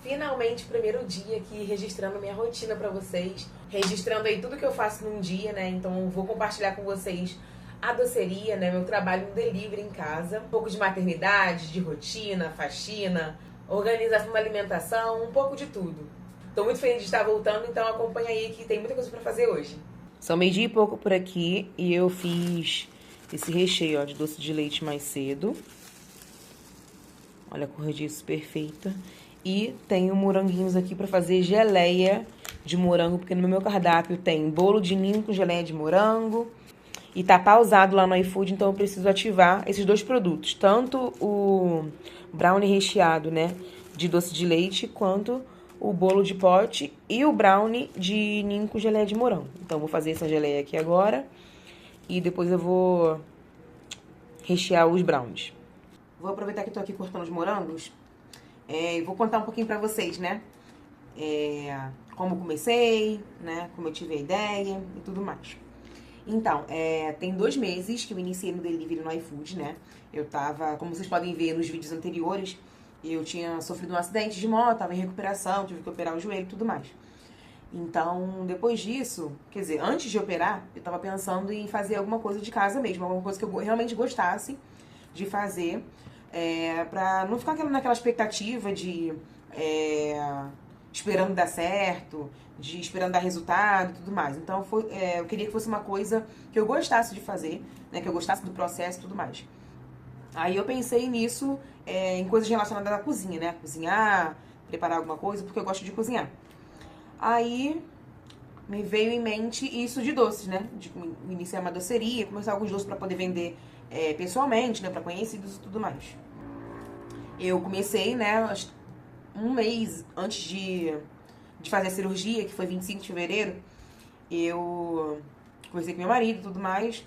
Finalmente, primeiro dia aqui, registrando minha rotina pra vocês. Registrando aí tudo que eu faço num dia, né? Então eu vou compartilhar com vocês a doceria, né? Meu trabalho no delivery em casa. Um pouco de maternidade, de rotina, faxina, organização da alimentação, um pouco de tudo. Tô muito feliz de estar voltando, então acompanha aí que tem muita coisa pra fazer hoje. São 12h e pouco por aqui e eu fiz esse recheio, ó, de doce de leite mais cedo. Olha a cor disso, perfeita. E tenho moranguinhos aqui pra fazer geleia de morango, porque no meu cardápio tem bolo de ninho com geleia de morango. E tá pausado lá no iFood, então eu preciso ativar esses dois produtos. Tanto o brownie recheado, né, de doce de leite, quanto o bolo de pote e o brownie de ninho com geleia de morango. Então eu vou fazer essa geleia aqui agora e depois eu vou rechear os brownies. Vou aproveitar que eu tô aqui cortando os morangos e vou contar um pouquinho pra vocês, né? Como comecei, né? Como eu tive a ideia e tudo mais. Então, tem 2 meses que eu iniciei no delivery no iFood, né? Eu tava, como vocês podem ver nos vídeos anteriores, eu tinha sofrido um acidente de moto, tava em recuperação, tive que operar o joelho e tudo mais. Então, depois disso, quer dizer, antes de operar, eu tava pensando em fazer alguma coisa de casa mesmo, alguma coisa que eu realmente gostasse de fazer, pra não ficar naquela expectativa de esperando dar certo, de esperando dar resultado e tudo mais. Então, eu queria que fosse uma coisa que eu gostasse de fazer, né, que eu gostasse do processo e tudo mais. Aí eu pensei nisso, em coisas relacionadas à cozinha, né, cozinhar, preparar alguma coisa, porque eu gosto de cozinhar. Aí me veio em mente isso de doces, né, de iniciar uma doceria, começar alguns doces para poder vender pessoalmente, né, para conhecidos e tudo mais. Eu comecei, né, um mês antes de fazer a cirurgia, que foi 25 de fevereiro, eu conversei com meu marido e tudo mais,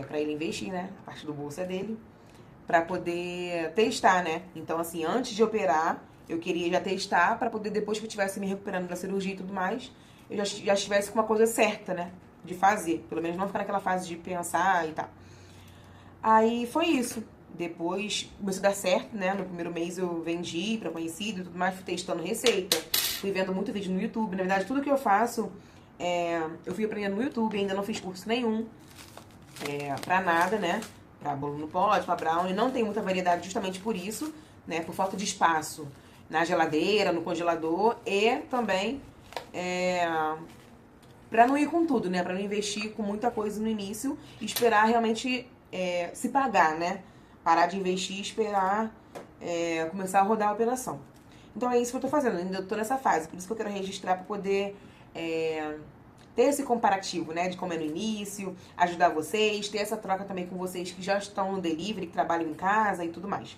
pra ele investir, né, a parte do bolso é dele, pra poder testar, né. Então, assim, antes de operar, eu queria já testar pra poder, depois que eu estivesse me recuperando da cirurgia e tudo mais, eu já estivesse com uma coisa certa, né, de fazer. Pelo menos não ficar naquela fase de pensar e tal. Aí foi isso. Depois começou a dar certo, né? No primeiro mês eu vendi pra conhecido e tudo mais, fui testando receita, fui vendo muito vídeo no YouTube. Na verdade, tudo que eu faço, eu fui aprendendo no YouTube, ainda não fiz curso nenhum, pra nada, né? Pra bolo no pote, pra brownie, não tem muita variedade justamente por isso, né? Por falta de espaço na geladeira, no congelador e também pra não ir com tudo, né? Pra não investir com muita coisa no início e esperar realmente se pagar, né? Parar de investir e esperar começar a rodar a operação. Então é isso que eu tô fazendo, ainda tô nessa fase. Por isso que eu quero registrar pra poder ter esse comparativo, né? De como é no início, ajudar vocês, ter essa troca também com vocês que já estão no delivery, que trabalham em casa e tudo mais.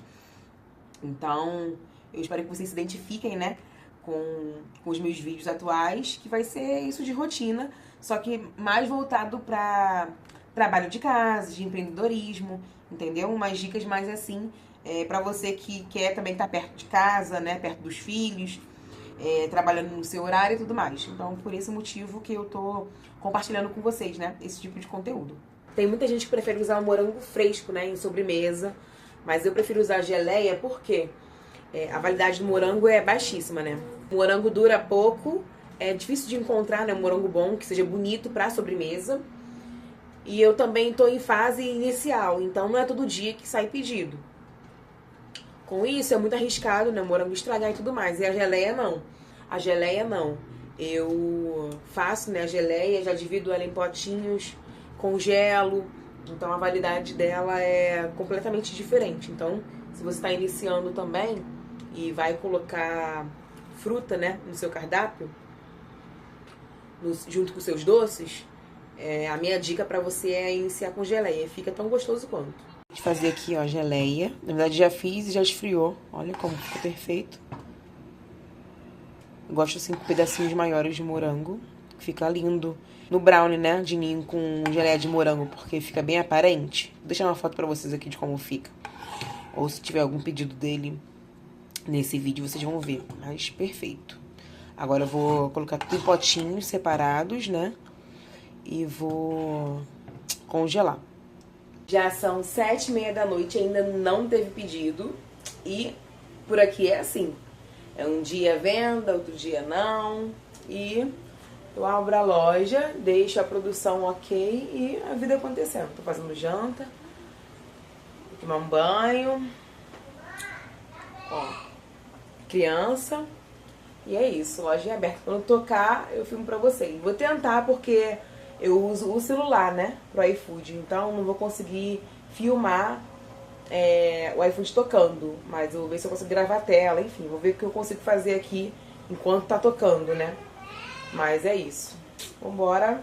Então, eu espero que vocês se identifiquem, né? Com os meus vídeos atuais, que vai ser isso de rotina, só que mais voltado pra trabalho de casa, de empreendedorismo, entendeu? Umas dicas mais assim, pra você que quer também estar perto de casa, né? Perto dos filhos, trabalhando no seu horário e tudo mais. Então, por esse motivo que eu tô compartilhando com vocês, né? Esse tipo de conteúdo. Tem muita gente que prefere usar o morango fresco, né? Em sobremesa, mas eu prefiro usar geleia porque a validade do morango é baixíssima, né? O morango dura pouco, é difícil de encontrar, né? Um morango bom, que seja bonito pra sobremesa. E eu também tô em fase inicial, então não é todo dia que sai pedido. Com isso é muito arriscado, né? O morango estragar e tudo mais. E a geleia não. A geleia não. Eu faço, né, a geleia, já divido ela em potinhos, congelo. Então a validade dela é completamente diferente. Então, se você está iniciando também e vai colocar fruta, né, no seu cardápio, junto com seus doces, a minha dica pra você é iniciar com geleia. Fica tão gostoso quanto. Vou fazer aqui, ó, geleia. Na verdade, já fiz e já esfriou. Olha como ficou perfeito. Eu gosto assim com pedacinhos maiores de morango. Fica lindo. No brownie, né, de ninho com geleia de morango, porque fica bem aparente. Vou deixar uma foto pra vocês aqui de como fica. Ou se tiver algum pedido dele nesse vídeo, vocês vão ver. Mas perfeito. Agora eu vou colocar tudo em potinhos separados, né? E vou congelar. Já são 7h30 da noite, ainda não teve pedido. E por aqui é assim. É um dia venda, outro dia não. E eu abro a loja, deixo a produção ok e a vida acontecendo. Tô fazendo janta, vou tomar um banho, ó, criança. E é isso, loja é aberta. Quando tocar, eu filmo pra vocês. Vou tentar porque eu uso o celular, né, pro iFood. Então não vou conseguir filmar o iFood tocando. Mas eu vou ver se eu consigo gravar a tela, enfim. Vou ver o que eu consigo fazer aqui enquanto tá tocando, né. Mas é isso. Vambora.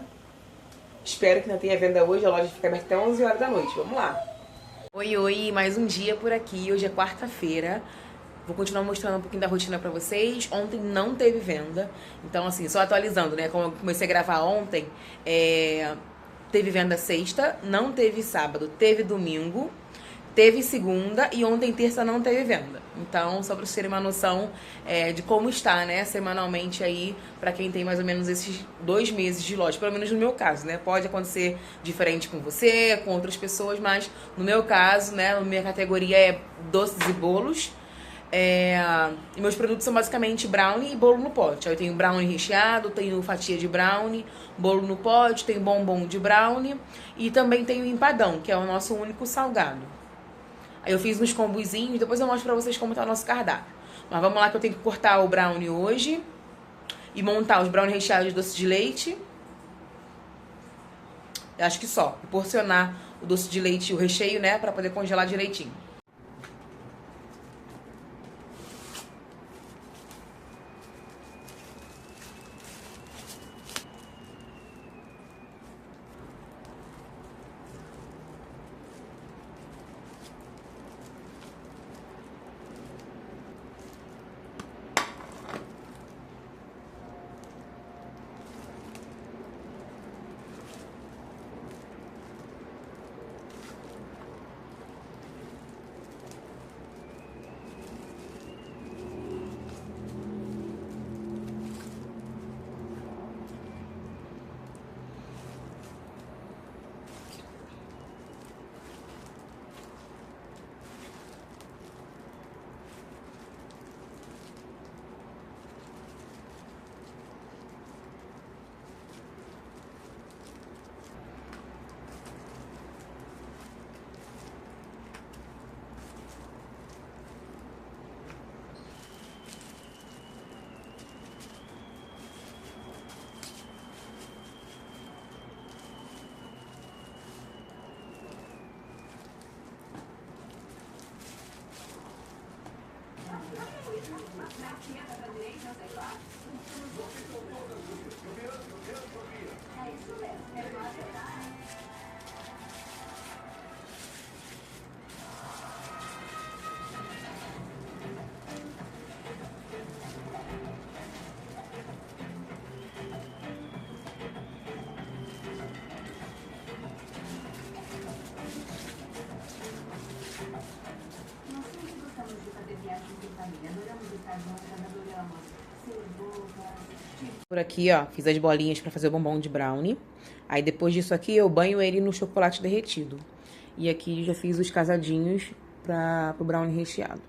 Espero que não tenha venda hoje. A loja fica aberta até 11 horas da noite. Vamos lá. Oi, oi. Mais um dia por aqui. Hoje é quarta-feira. Vou continuar mostrando um pouquinho da rotina pra vocês. Ontem não teve venda. Então, assim, só atualizando, né? Como eu comecei a gravar ontem, teve venda sexta, não teve sábado, teve domingo, teve segunda e ontem, terça, não teve venda. Então, só pra vocês terem uma noção de como está, né? Semanalmente aí, pra quem tem mais ou menos esses 2 meses de loja. Pelo menos no meu caso, né? Pode acontecer diferente com você, com outras pessoas, mas no meu caso, né? A minha categoria é doces e bolos. E meus produtos são basicamente brownie e bolo no pote. Aí eu tenho brownie recheado, tenho fatia de brownie, bolo no pote, tenho bombom de brownie e também tenho empadão, que é o nosso único salgado. Aí eu fiz uns combozinhos, depois eu mostro pra vocês como tá o nosso cardápio. Mas vamos lá que eu tenho que cortar o brownie hoje e montar os brownie recheados de doce de leite. Eu acho que só. E porcionar o doce de leite e o recheio, né, pra poder congelar direitinho. Por aqui, ó, fiz as bolinhas pra fazer o bombom de brownie. Aí depois disso aqui, eu banho ele no chocolate derretido. E aqui já fiz os casadinhos pro brownie recheado.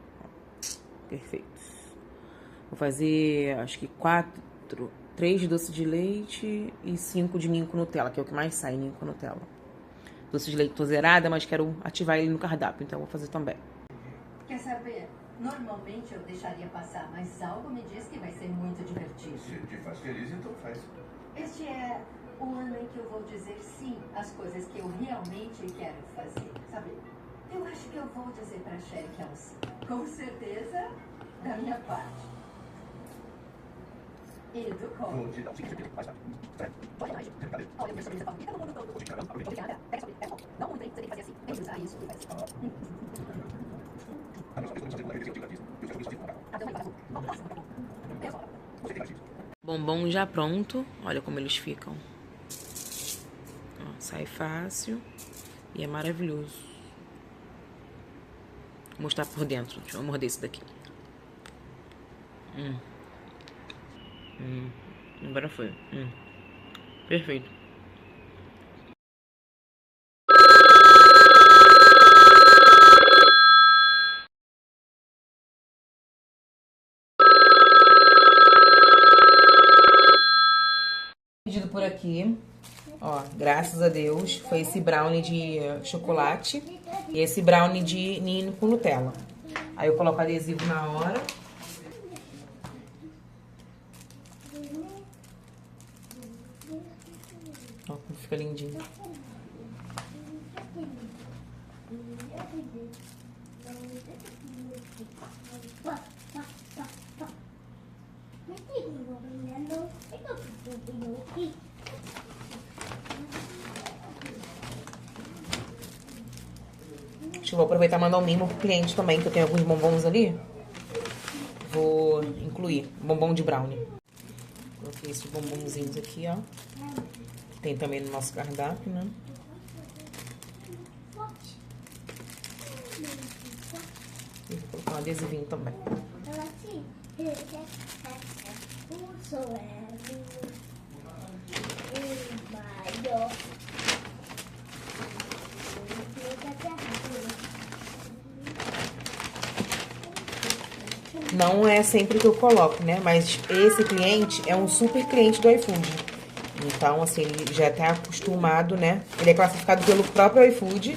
Perfeito. Vou fazer, acho que 3 de doce de leite e 5 de ninho com Nutella, que é o que mais sai, ninho com Nutella. Doce de leite tô zerada, mas quero ativar ele no cardápio, então vou fazer também. Quer saber? Normalmente eu deixaria passar, mas algo me diz que vai ser muito divertido. Se te faz feliz, então faz. Este é o ano em que eu vou dizer sim às coisas que eu realmente quero fazer, sabe? Eu acho que eu vou dizer pra Cher que é um sim. Com certeza, da minha parte. E do como? Vou te dar um sim, mais tarde. Pode mais. Olha, eu sou favorita do mundo todo. Obrigada. Pega sobre, pega. Não muito, você tem que fazer assim. Tem que usar isso e faz assim. Bombom já pronto. Olha como eles ficam. Ó, sai fácil e é maravilhoso. Vou mostrar por dentro. Deixa eu morder esse daqui. Agora foi. Perfeito. aqui, ó, graças a Deus, foi esse brownie de chocolate e esse brownie de ninho com Nutella. Aí eu coloco adesivo na hora. Ó, como fica lindinho. Acho que vou aproveitar e mandar um mimo pro cliente também, que eu tenho alguns bombons ali. Vou incluir bombom de brownie. Coloquei esses bombonzinhos aqui, ó. Tem também no nosso cardápio, né? E vou colocar um adesivinho também. Não é sempre que eu coloco, né? Mas esse cliente é um super cliente do iFood. Então, assim, ele já tá acostumado, né? Ele é classificado pelo próprio iFood.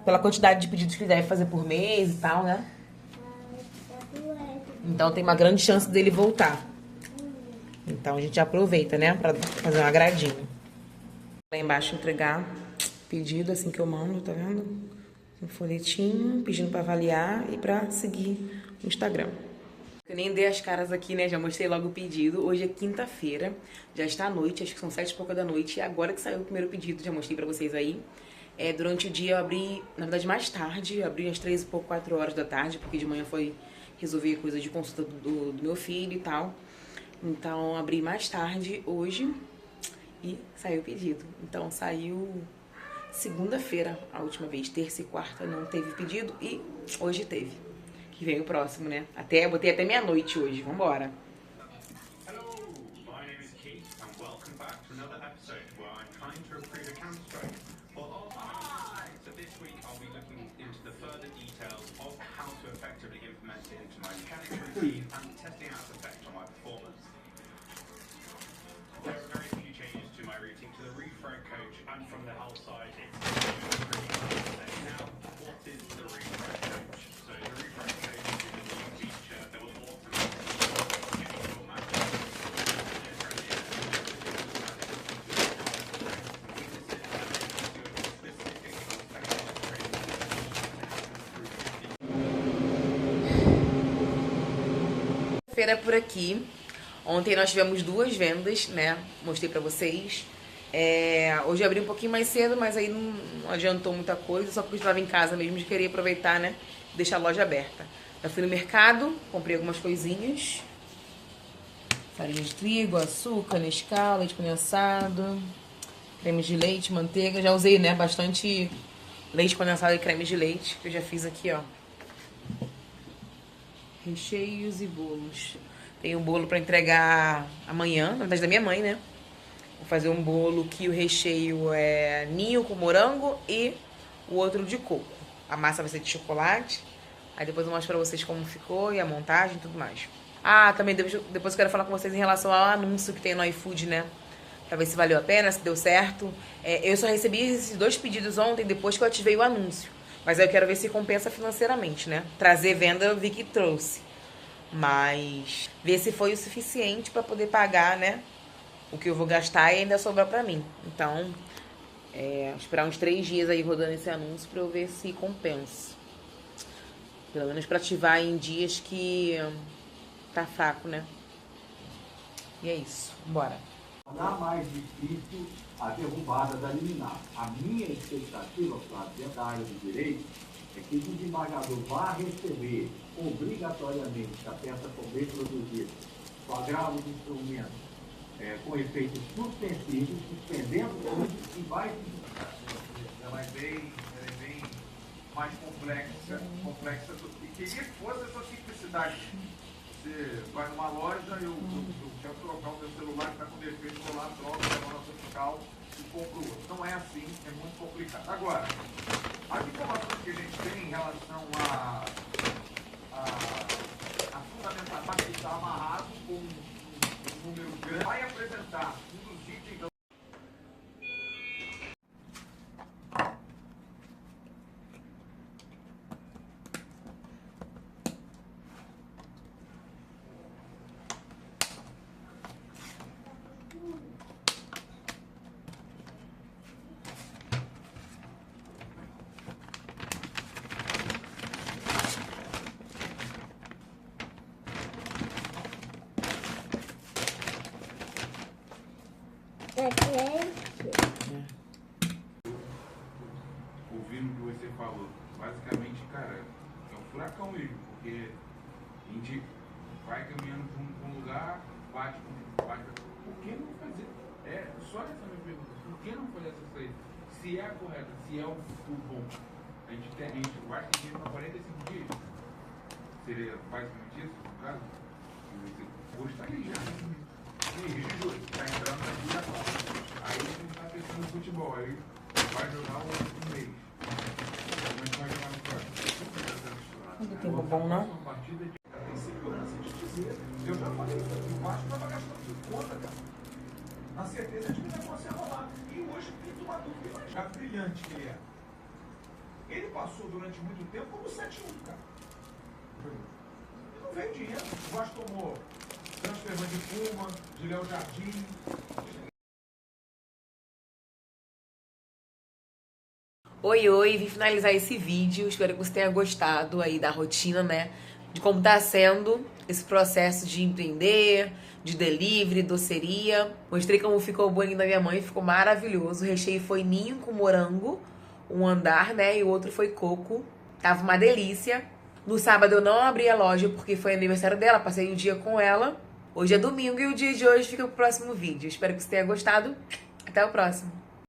Pela quantidade de pedidos que ele deve fazer por mês e tal, né? Então, tem uma grande chance dele voltar. Então, a gente aproveita, né? Pra fazer um agradinho. Lá embaixo, entregar pedido, assim que eu mando, tá vendo? Um folhetinho, pedindo pra avaliar e pra seguir o Instagram. Eu nem dei as caras aqui, né? Já mostrei logo o pedido. Hoje é quinta-feira, já está à noite, acho que são 7h pouca da noite. E agora que saiu o primeiro pedido, já mostrei pra vocês aí. Durante o dia eu abri, na verdade mais tarde, eu abri às 3h pouco, 4 horas da tarde, porque de manhã foi resolver coisa de consulta do meu filho e tal. Então abri mais tarde hoje e saiu o pedido. Então saiu segunda-feira a última vez, terça e quarta não teve pedido e hoje teve. Que vem o próximo, né? Botei até meia-noite hoje, vambora. Feira por aqui. Ontem nós tivemos 2 vendas, né? Mostrei pra vocês. Hoje eu abri um pouquinho mais cedo, mas aí não adiantou muita coisa, só porque eu estava em casa mesmo de querer aproveitar, né? Deixar a loja aberta. Eu fui no mercado, comprei algumas coisinhas. Farinha de trigo, açúcar, Nescau, leite condensado, creme de leite, manteiga. Já usei, né? Bastante leite condensado e creme de leite, que eu já fiz aqui, ó. Recheios e bolos. Tem um bolo pra entregar amanhã, na verdade da minha mãe, né? Vou fazer um bolo que o recheio é ninho com morango e o outro de coco. A massa vai ser de chocolate. Aí depois eu mostro pra vocês como ficou e a montagem e tudo mais. Ah, também depois eu quero falar com vocês em relação ao anúncio que tem no iFood, né? Pra ver se valeu a pena, se deu certo. Eu só recebi esses 2 pedidos ontem, depois que eu ativei o anúncio. Mas aí eu quero ver se compensa financeiramente, né? Trazer venda eu vi que trouxe. Mas ver se foi o suficiente pra poder pagar, né? O que eu vou gastar e ainda sobrar pra mim. Então, esperar uns 3 dias aí rodando esse anúncio pra eu ver se compensa. Pelo menos pra ativar em dias que tá fraco, né? E é isso. Bora. Tornar mais difícil a derrubada da liminar. A minha expectativa, Flávio, dentro da área do direito, é que o desembargador vá receber obrigatoriamente a peça for bem produzida, com agravo de instrumentos, com efeitos suspensivos, suspendendo tudo e vai... Ela é bem mais complexa e queria que fosse essa simplicidade. Você vai numa loja, eu quero trocar o meu celular que está com defeito, vou lá, troco, levo na nota fiscal e compro outro. Não é assim, é muito complicado. Agora, as informações que a gente tem em relação a fundamentar, que está amarrado com um número grande vai apresentar um dos itens da ouvindo o que você falou, basicamente, cara, é um furacão mesmo, porque a gente vai caminhando para um lugar, bate. Por que não fazer? É só essa minha pergunta. Por que não fazer essa saída? Se é a correta, se é o futuro bom, a gente vai ter dinheiro para 45 dias. Seria basicamente isso, no caso? Hoje está ali já. Está entrando aqui agora. Aí a gente está pensando no futebol, aí vai jogar um mês. Como é que vai jogar no próximo? Muito tempo bom, não? Uma partida de... Tem segurança de dizer. Eu já falei, o Vasco estava gastando conta, cara. Na certeza de que o negócio ia rolar. E hoje tem uma dúvida mais já brilhante que ele é. Ele passou durante muito tempo como 7-1, cara. E não veio dinheiro. O Vasco tomou transferência de Puma, de Léo Jardim. Oi, vim finalizar esse vídeo. Espero que você tenha gostado aí da rotina, né? De como tá sendo esse processo de empreender, de delivery, doceria. Mostrei como ficou o bolinho da minha mãe, ficou maravilhoso. O recheio foi ninho com morango, um andar, né? E o outro foi coco. Tava uma delícia. No sábado eu não abri a loja porque foi aniversário dela, passei o dia com ela. Hoje é domingo e o dia de hoje fica pro próximo vídeo. Espero que você tenha gostado. Até o próximo.